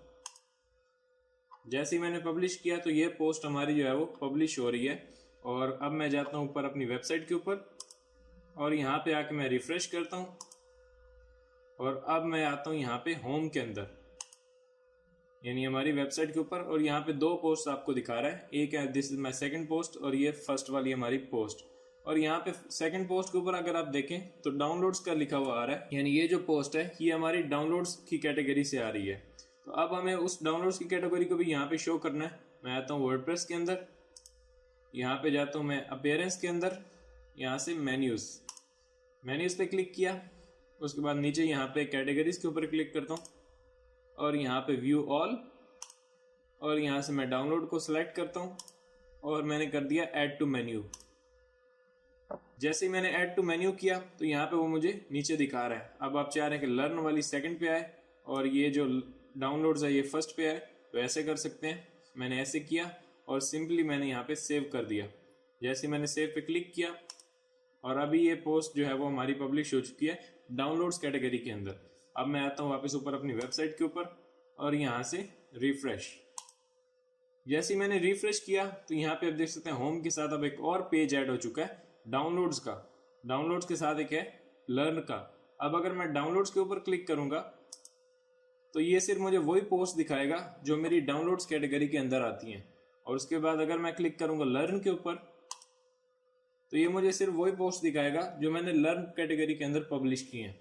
जैसे ही मैंने पब्लिश किया तो ये पोस्ट हमारी जो है वो पब्लिश हो रही है। और अब मैं जाता हूँ ऊपर अपनी वेबसाइट के ऊपर और यहाँ पे आके मैं रिफ्रेश करता हूँ और अब मैं आता हूँ यहाँ पे होम के अंदर, यानी हमारी वेबसाइट के ऊपर, और यहाँ पे दो पोस्ट आपको दिखा रहा है। एक है this is my second post और ये फर्स्ट वाली हमारी पोस्ट। और यहाँ पे सेकंड पोस्ट के ऊपर अगर आप देखें तो डाउनलोड्स का लिखा हुआ आ रहा है, यानी ये जो पोस्ट है ये हमारी डाउनलोड्स की कैटेगरी से आ रही है। तो अब हमें उस डाउनलोड्स की कैटेगरी को भी यहाँ पे शो करना है। मैं आता हूँ वर्डप्रेस के अंदर, यहाँ पे जाता हूँ मैं अपीयरेंस के अंदर, यहाँ से मेन्यूज पे क्लिक किया। उसके बाद नीचे यहाँ पे कैटेगरीज के ऊपर क्लिक करता हूँ और यहाँ पे व्यू ऑल, और यहाँ से मैं डाउनलोड को सिलेक्ट करता हूँ और मैंने कर दिया ऐड टू मेन्यू। जैसे ही मैंने ऐड टू मेन्यू किया तो यहाँ पे वो मुझे नीचे दिखा रहा है। अब आप चाह रहे हैं कि लर्न वाली सेकंड पे आए और ये जो डाउनलोड्स है ये फर्स्ट पे आए, तो ऐसे कर सकते हैं। मैंने ऐसे किया और सिंपली मैंने यहाँ पे सेव कर दिया। जैसे मैंने सेव पे क्लिक किया और अभी ये पोस्ट जो है वो हमारी पब्लिश हो चुकी है डाउनलोड्स कैटेगरी के अंदर। अब मैं आता हूँ वापस ऊपर अपनी वेबसाइट के ऊपर और यहाँ से रिफ्रेश। जैसे ही मैंने रिफ्रेश किया तो यहाँ पे आप देख सकते हैं होम के साथ अब एक और पेज ऐड हो चुका है डाउनलोड्स का। डाउनलोड्स के साथ एक है लर्न का। अब अगर मैं डाउनलोड्स के ऊपर क्लिक करूंगा तो ये सिर्फ मुझे वही पोस्ट दिखाएगा जो मेरी डाउनलोड्स कैटेगरी के अंदर आती हैं। और उसके बाद अगर मैं क्लिक करूंगा लर्न के ऊपर तो ये मुझे सिर्फ वही पोस्ट दिखाएगा जो मैंने लर्न कैटेगरी के अंदर पब्लिश की हैं।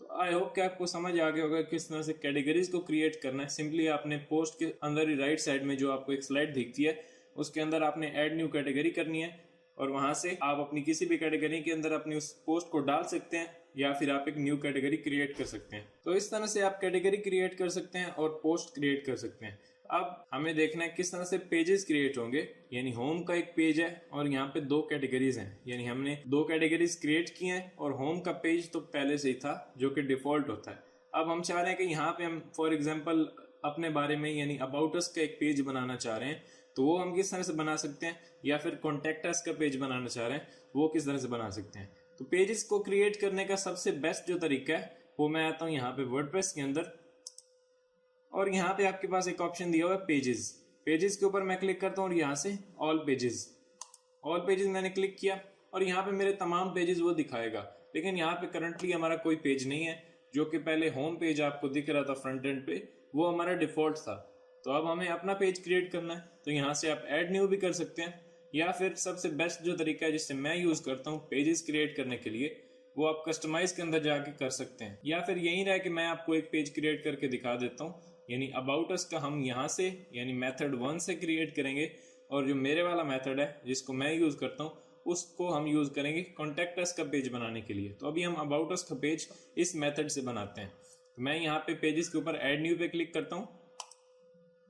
तो आई होप कि आपको समझ आ गया होगा किस तरह से कैटेगरीज को क्रिएट करना है। सिंपली आपने पोस्ट के अंदर ही राइट साइड में जो आपको एक स्लाइड दिखती है उसके अंदर आपने ऐड न्यू कैटेगरी करनी है और वहां से आप अपनी किसी भी कैटेगरी के अंदर अपनी उस पोस्ट को डाल सकते हैं या फिर आप एक न्यू कैटेगरी क्रिएट कर सकते हैं। तो इस तरह से आप कैटेगरी क्रिएट कर सकते हैं और पोस्ट क्रिएट कर सकते हैं। अब हमें देखना है किस तरह से पेजेस क्रिएट होंगे। यानी होम का एक पेज है और यहाँ पे दो कैटेगरीज हैं, यानी हमने दो कैटेगरीज क्रिएट की हैं और होम का पेज तो पहले से ही था जो कि डिफॉल्ट होता है। अब हम चाह रहे हैं कि यहाँ पे हम फॉर एग्जांपल अपने बारे में यानी अबाउट अस का एक पेज बनाना चाह रहे हैं, तो वो हम किस तरह से बना सकते हैं, या फिर कॉन्टेक्ट अस का पेज बनाना चाह रहे हैं वो किस तरह से बना सकते हैं। तो पेजेस को क्रिएट करने का सबसे बेस्ट जो तरीका है वो मैं आता हूँ यहाँ पे वर्डप्रेस के अंदर, और यहाँ पे आपके पास एक ऑप्शन दिया हुआ है पेजेस। पेजेस के ऊपर मैं क्लिक करता हूँ और यहाँ से ऑल पेजेस मैंने क्लिक किया और यहाँ पे मेरे तमाम पेजेस वो दिखाएगा। लेकिन यहाँ पे करंटली हमारा कोई पेज नहीं है, जो कि पहले होम पेज आपको दिख रहा था फ्रंट एंड पे, वो हमारा डिफॉल्ट था। तो अब हमें अपना पेज क्रिएट करना है, तो यहाँ से आप ऐड न्यू भी कर सकते हैं, या फिर सबसे बेस्ट जो तरीका है जिससे मैं यूज करता हूँ पेजेस क्रिएट करने के लिए, वो आप कस्टमाइज के अंदर जाके कर सकते हैं। या फिर यही रहा कि मैं आपको एक पेज क्रिएट करके दिखा देता हूँ, यानी अबाउट अस का हम यहाँ से यानी मेथड 1 से क्रिएट करेंगे, और जो मेरे वाला मेथड है जिसको मैं यूज करता हूँ उसको हम यूज करेंगे कॉन्टैक्ट अस का पेज बनाने के लिए। तो अभी हम अबाउट अस का पेज इस मेथड से बनाते हैं। तो मैं यहाँ पे पेजेस के ऊपर ऐड न्यू पे क्लिक करता हूँ।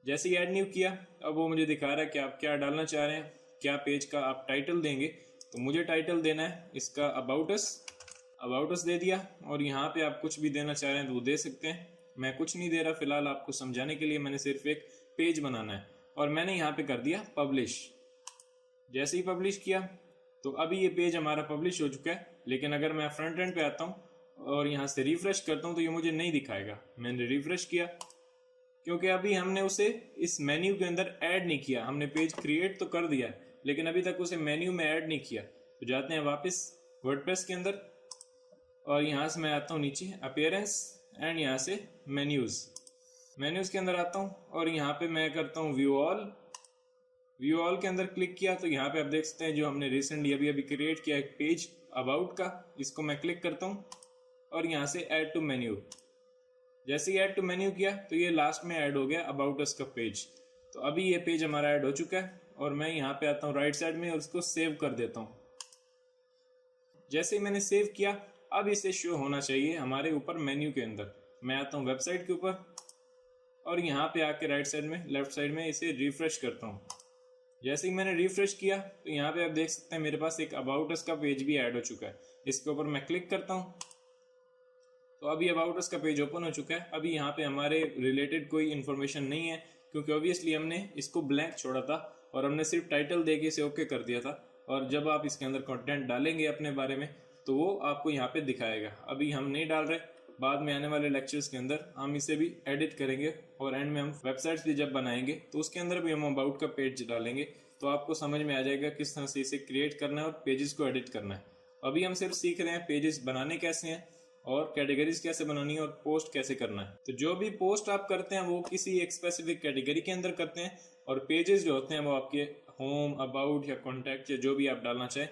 जैसे ही ऐड न्यू किया, अब वो मुझे दिखा रहा है कि आप क्या डालना चाह रहे हैं, क्या पेज का आप टाइटल देंगे। तो मुझे टाइटल देना है इसका अबाउट अस दे दिया, और यहाँ पे आप कुछ भी देना चाह रहे हैं तो वो दे सकते हैं। मैं कुछ नहीं दे रहा फिलहाल, आपको समझाने के लिए मैंने सिर्फ एक पेज बनाना है, और मैंने यहाँ पे कर दिया पब्लिश। जैसे ही पब्लिश किया तो अभी ये पेज हमारा पब्लिश हो चुका है। लेकिन अगर मैं फ्रंट एंड पे आता हूँ और यहाँ से रिफ्रेश करता हूँ तो ये मुझे नहीं दिखाएगा। मैंने रिफ्रेश किया क्योंकि अभी हमने उसे इस मेन्यू के अंदर ऐड नहीं किया। हमने पेज क्रिएट तो कर दिया लेकिन अभी तक उसे मेन्यू में ऐड नहीं किया। तो जाते हैं वापस वर्डप्रेस के अंदर, और यहाँ से मैं आता हूँ नीचे अपीयरेंस एंड यहाँ से मेन्यूज के अंदर आता हूँ, और यहाँ पे मैं करता हूँ व्यू ऑल के अंदर क्लिक किया। तो यहाँ पे आप देख सकते हैं जो हमने रिसेंटली अभी क्रिएट किया एक पेज अबाउट का, इसको मैं क्लिक करता हूँ और यहाँ से ऐड टू मेन्यू। जैसे ही ऐड टू मेन्यू किया तो ये लास्ट में ऐड हो गया अबाउट अस का पेज। तो अभी ये पेज हमारा ऐड हो चुका है, और मैं यहाँ पे आता हूँ राइट साइड में और उसको सेव कर देता हूँ। जैसे ही मैंने सेव किया, अब इसे शो होना चाहिए हमारे ऊपर मेन्यू के अंदर। मैं आता हूँ वेबसाइट के ऊपर, और यहाँ पे आके राइट साइड में लेफ्ट साइड में इसे रिफ्रेश करता हूँ। जैसे ही मैंने रिफ्रेश किया तो यहाँ पे आप देख सकते हैं मेरे पास एक अबाउट अस का पेज भी ऐड हो चुका है। इसके ऊपर मैं क्लिक करता हूँ तो अभी अबाउट अस का पेज ओपन हो चुका है। अभी यहाँ पे हमारे रिलेटेड कोई इन्फॉर्मेशन नहीं है, क्योंकि ऑब्वियसली हमने इसको ब्लैंक छोड़ा था और हमने सिर्फ टाइटल दे के इसे ओके कर दिया था। और जब आप इसके अंदर कंटेंट डालेंगे अपने बारे में तो वो आपको यहाँ पे दिखाएगा। अभी हम नहीं डाल रहे, बाद में आने वाले लेक्चर्स के अंदर हम इसे भी एडिट करेंगे, और एंड में हम वेबसाइट्स भी जब बनाएंगे तो उसके अंदर भी हम अबाउट का पेज डालेंगे, तो आपको समझ में आ जाएगा किस तरह से इसे क्रिएट करना है और पेजेस को एडिट करना है। अभी हम सिर्फ सीख रहे हैं पेजेस बनाने कैसे हैं, और कैटेगरीज कैसे बनानी है, और पोस्ट कैसे करना है। तो जो भी पोस्ट आप करते हैं वो किसी एक स्पेसिफिक कैटेगरी के अंदर करते हैं, और पेजेस जो होते हैं वो आपके होम, अबाउट या कॉन्टैक्ट या जो भी आप डालना चाहें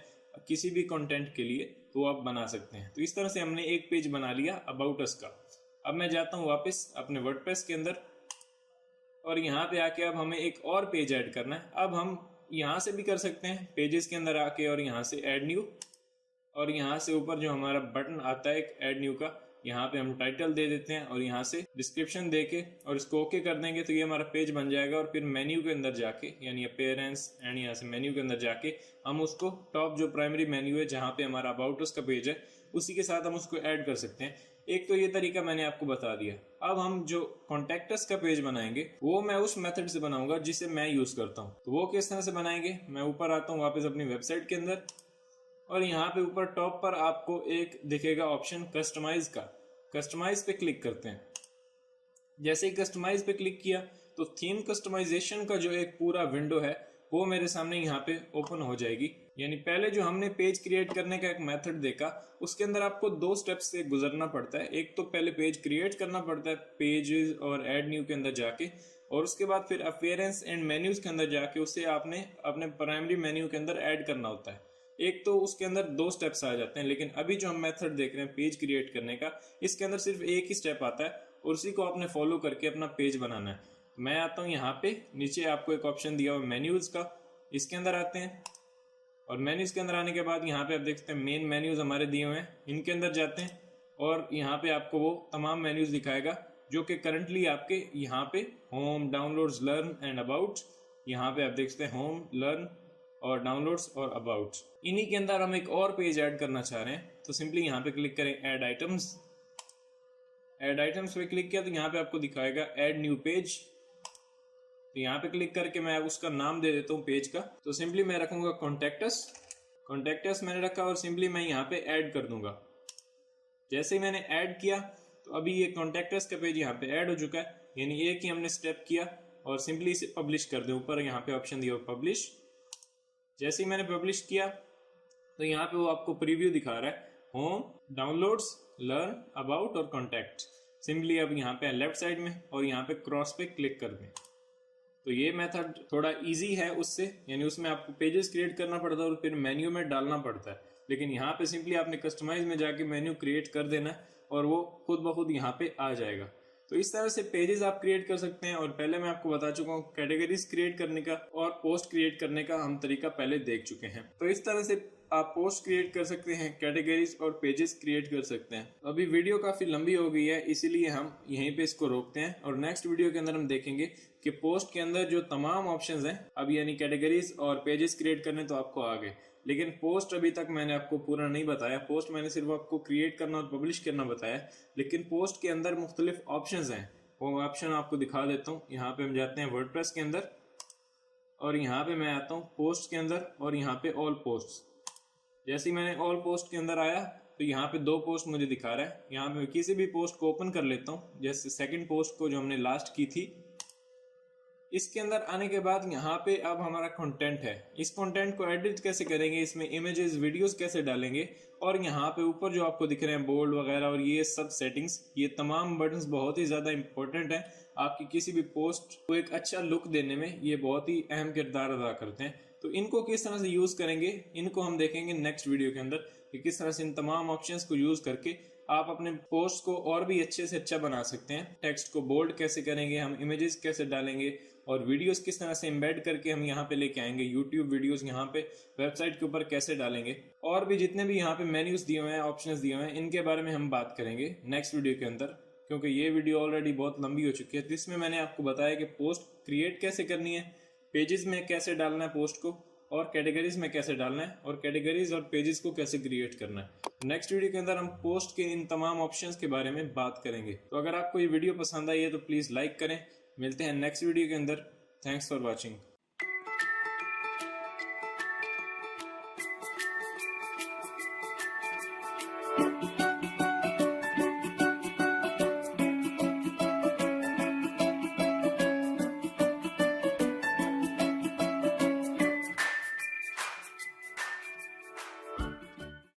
किसी भी कंटेंट के लिए तो आप बना सकते हैं। तो इस तरह से हमने एक पेज बना लिया अबाउट अस का। अब मैं जाता हूँ वापस अपने वर्डप्रेस के अंदर, और यहाँ पे आके अब हमें एक और पेज ऐड करना है। अब हम यहाँ से भी कर सकते हैं पेजेस के अंदर आके, और यहाँ से ऐड न्यू, और यहाँ से ऊपर जो हमारा बटन आता है एक ऐड न्यू का, यहाँ पे हम टाइटल दे देते हैं और यहाँ से डिस्क्रिप्शन देके और इसको ओके कर देंगे तो ये हमारा पेज बन जाएगा। और फिर मेन्यू के अंदर जाके यानी अपीयरेंस एंड यहाँ से मेन्यू के अंदर जाके हम उसको टॉप जो प्राइमरी मेन्यू है जहाँ पे हमारा अबाउट अस का पेज है उसी के साथ हम उसको ऐड कर सकते हैं। एक तो ये तरीका मैंने आपको बता दिया। अब हम जो कॉन्टैक्ट अस का पेज बनाएंगे वो मैं उस मेथड से बनाऊंगा जिसे मैं यूज करता हूँ। तो वो किस तरह से बनाएंगे, मैं ऊपर आता हूँ वापस अपनी वेबसाइट के अंदर, और यहाँ पे ऊपर टॉप पर आपको एक दिखेगा ऑप्शन कस्टमाइज का। कस्टमाइज पे क्लिक करते हैं। जैसे ही कस्टमाइज पे क्लिक किया तो थीम कस्टमाइजेशन का जो एक पूरा विंडो है वो मेरे सामने यहाँ पे ओपन हो जाएगी। यानी पहले जो हमने पेज क्रिएट करने का एक मेथड देखा उसके अंदर आपको 2 स्टेप्स से गुजरना पड़ता है। एक तो पहले पेज क्रिएट करना पड़ता है पेजेस और ऐड न्यू के अंदर जाके, और उसके बाद फिर अपीयरेंस एंड मेन्यूज के अंदर जाके उसे आपने अपने प्राइमरी मेन्यू के अंदर ऐड करना होता है। एक तो उसके अंदर 2 स्टेप्स आ जाते हैं, लेकिन अभी जो हम मेथड देख रहे हैं पेज क्रिएट करने का, इसके अंदर सिर्फ एक ही स्टेप आता है और उसी को आपने फॉलो करके अपना पेज बनाना है। मैं आता हूँ यहाँ पे, नीचे आपको एक ऑप्शन दिया हुआ मेन्यूज का, इसके अंदर आते हैं और मेन्यूज के अंदर आने के बाद यहाँ पे आप देखते हैं मेन मेन्यूज हमारे दिए हुए हैं, इनके अंदर जाते हैं और यहाँ पे आपको वो तमाम मेन्यूज दिखाएगा जो कि करंटली आपके यहाँ पे home, downloads, learn and about, यहाँ पे आप देख सकते हैं होम, लर्न और डाउनलोड्स और अबाउट। इन्हीं के अंदर हम एक और पेज ऐड करना चाह रहे हैं तो सिंपली यहाँ पे क्लिक करें ऐड आइटम्स। ऐड आइटम्स पे क्लिक किया तो यहाँ पे आपको दिखाएगा ऐड न्यू पेज। तो यहाँ पे क्लिक करके मैं उसका नाम दे देता हूँ पेज का। तो सिंपली मैं रखूंगा कॉन्टैक्ट अस मैंने रखा और सिंपली मैं यहाँ पे ऐड कर दूंगा। जैसे ही मैंने ऐड किया तो अभी ये कॉन्टैक्टर्स का पेज यहाँ पे ऐड हो चुका है, यानी एक ही हमने स्टेप किया और सिंपली इसे पब्लिश कर दें। ऊपर यहाँ पे ऑप्शन दिया पब्लिश। जैसे ही मैंने पब्लिश किया तो यहाँ पे वो आपको प्रीव्यू दिखा रहा है, होम, डाउनलोड्स, लर्न अबाउट और कॉन्टैक्ट। सिंपली अब यहाँ पे लेफ्ट साइड में और यहाँ पे क्रॉस पे क्लिक कर दें। तो ये मेथड थोड़ा इजी है उससे, यानी उसमें आपको पेजेस क्रिएट करना पड़ता है और फिर मेन्यू में डालना पड़ता है, लेकिन यहाँ पे सिंपली आपने कस्टमाइज में जाके मेन्यू क्रिएट कर देना है और वो खुद ब खुद यहाँ पे आ जाएगा। तो इस तरह से पेजेस आप क्रिएट कर सकते हैं। और पहले मैं आपको बता चुका हूँ कैटेगरीज क्रिएट करने का और पोस्ट क्रिएट करने का हम तरीका पहले देख चुके हैं। तो इस तरह से आप पोस्ट क्रिएट कर सकते हैं, कैटेगरीज और पेजेस क्रिएट कर सकते हैं। अभी वीडियो काफी लंबी हो गई है, इसीलिए हम यहीं पे इसको रोकते हैं और नेक्स्ट वीडियो के अंदर हम देखेंगे कि पोस्ट के अंदर जो तमाम ऑप्शंस हैं, अब यानी कैटेगरीज और पेजेस क्रिएट करने तो आपको आ गए, लेकिन पोस्ट अभी तक मैंने आपको पूरा नहीं बताया। पोस्ट मैंने सिर्फ आपको क्रिएट करना और पब्लिश करना बताया, लेकिन पोस्ट के अंदर मुख्तलिफ ऑप्शंस हैं। वो ऑप्शन आपको दिखा देता हूँ। यहाँ पे हम जाते हैं वर्डप्रेस के अंदर और यहाँ पे मैं आता हूँ पोस्ट के अंदर और यहाँ पे ऑल पोस्ट। जैसे ही मैंने ऑल पोस्ट के अंदर आया तो यहाँ पे 2 पोस्ट मुझे दिखा रहा है। यहाँ पे किसी भी पोस्ट को ओपन कर लेता हूँ, जैसे सेकंड पोस्ट को जो हमने लास्ट की थी। इसके अंदर आने के बाद यहाँ पे अब हमारा कंटेंट है। इस कंटेंट को एडिट कैसे करेंगे, इसमें इमेजेस वीडियोस कैसे डालेंगे, और यहाँ पे ऊपर जो आपको दिख रहे हैं बोल्ड वगैरह और ये सब सेटिंग्स, ये तमाम बटन्स बहुत ही ज़्यादा इंपॉर्टेंट है। आपकी किसी भी पोस्ट को एक अच्छा लुक देने में ये बहुत ही अहम किरदार अदा करते हैं। तो इनको किस तरह से यूज़ करेंगे, इनको हम देखेंगे नेक्स्ट वीडियो के अंदर कि किस तरह से इन तमाम ऑप्शंस को यूज़ करके आप अपने पोस्ट को और भी अच्छे से अच्छा बना सकते हैं। टेक्स्ट को बोल्ड कैसे करेंगे, हम इमेजेस कैसे डालेंगे और वीडियोस किस तरह से एम्बेड करके हम यहाँ पे लेके आएंगे। यूट्यूब वीडियोस यहाँ पे वेबसाइट के ऊपर कैसे डालेंगे, और भी जितने भी यहाँ पे मेन्यूज दिए हुए हैं, ऑप्शंस दिए हुए हैं, इनके बारे में हम बात करेंगे नेक्स्ट वीडियो के अंदर, क्योंकि ये वीडियो ऑलरेडी बहुत लंबी हो चुकी है। तो इसमें मैंने आपको बताया कि पोस्ट क्रिएट कैसे करनी है, पेजेस में कैसे डालना है पोस्ट को, और कैटेगरीज में कैसे डालना है, और कैटेगरीज और पेजेस को कैसे क्रिएट करना है। नेक्स्ट वीडियो के अंदर हम पोस्ट के इन तमाम ऑप्शंस के बारे में बात करेंगे। तो अगर आपको ये वीडियो पसंद आई है तो प्लीज़ लाइक करें। मिलते हैं नेक्स्ट वीडियो के अंदर। Thanks for watching.